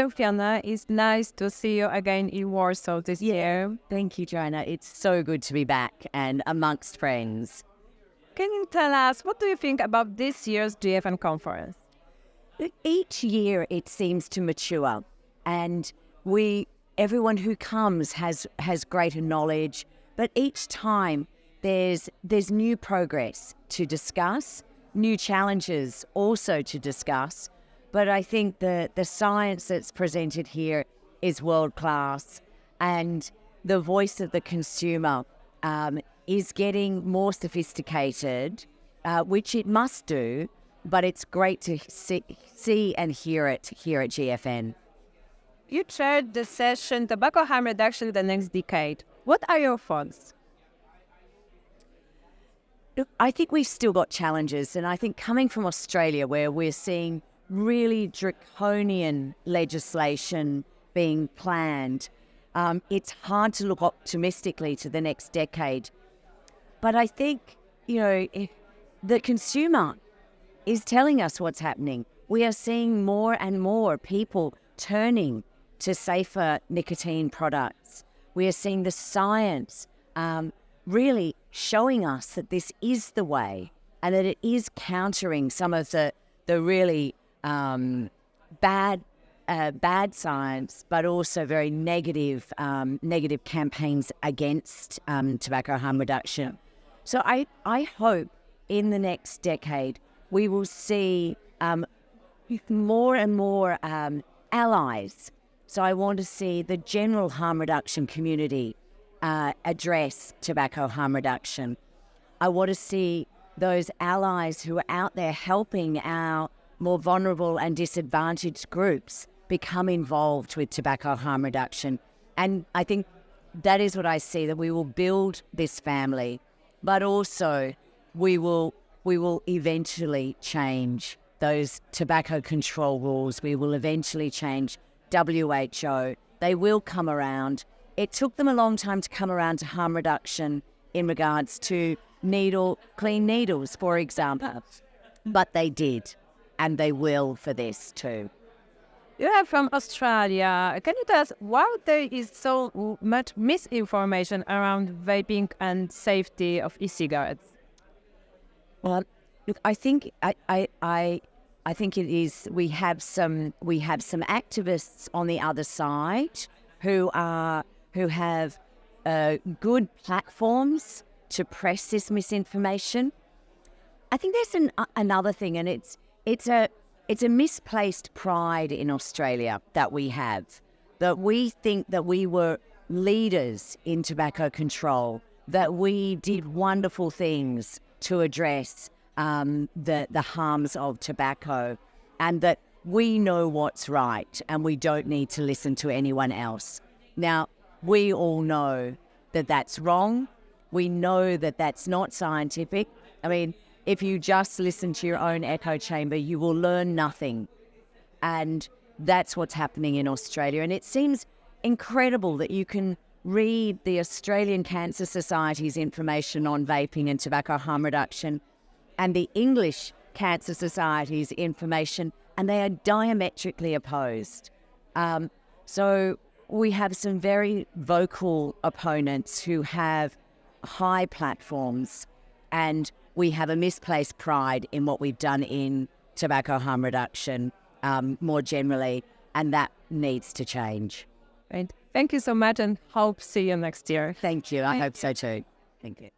Hello, Fiona. It's nice to see you again in Warsaw this year. Thank you, Joanna. It's so good to be back and amongst friends. Can you tell us, what do you think about this year's GFN conference? Each year it seems to mature, and everyone who comes has greater knowledge, but each time there's new progress to discuss, new challenges also to discuss. But I think the science that's presented here is world-class, and the voice of the consumer is getting more sophisticated, which it must do, but it's great to see and hear it here at GFN. You chaired the session Tobacco Harm Reduction in the Next Decade. What are your thoughts? Look, I think we've still got challenges, and I think coming from Australia, where we're seeing really draconian legislation being planned, it's hard to look optimistically to the next decade. But I think, the consumer is telling us what's happening. We are seeing more and more people turning to safer nicotine products. We are seeing the science really showing us that this is the way, and that it is countering some of the really bad science, but also very negative campaigns against tobacco harm reduction. So I hope in the next decade we will see more and more allies. So I want to see the general harm reduction community address tobacco harm reduction. I want to see those allies who are out there helping our more vulnerable and disadvantaged groups become involved with tobacco harm reduction. And I think that is what I see, that we will build this family, but also we will eventually change those tobacco control rules. We will eventually change WHO. They will come around. It took them a long time to come around to harm reduction in regards to clean needles, for example, but they did. And they will for this too. You are from Australia. Can you tell us why there is so much misinformation around vaping and safety of e-cigarettes? Well, look, I think it is. We have some activists on the other side who have good platforms to press this misinformation. I think there's another thing, and it's a misplaced pride in Australia that we have, that we think that we were leaders in tobacco control, that we did wonderful things to address the harms of tobacco, and that we know what's right and we don't need to listen to anyone else. Now, we all know that that's wrong. We know that that's not scientific. I mean, if you just listen to your own echo chamber, you will learn nothing. And that's what's happening in Australia. And it seems incredible that you can read the Australian Cancer Society's information on vaping and tobacco harm reduction and the English Cancer Society's information, and they are diametrically opposed. So we have some very vocal opponents who have high platforms, and we have a misplaced pride in what we've done in tobacco harm reduction more generally, and that needs to change. Right. Thank you so much, and hope to see you next year. Thank you. I hope so too. Thank you.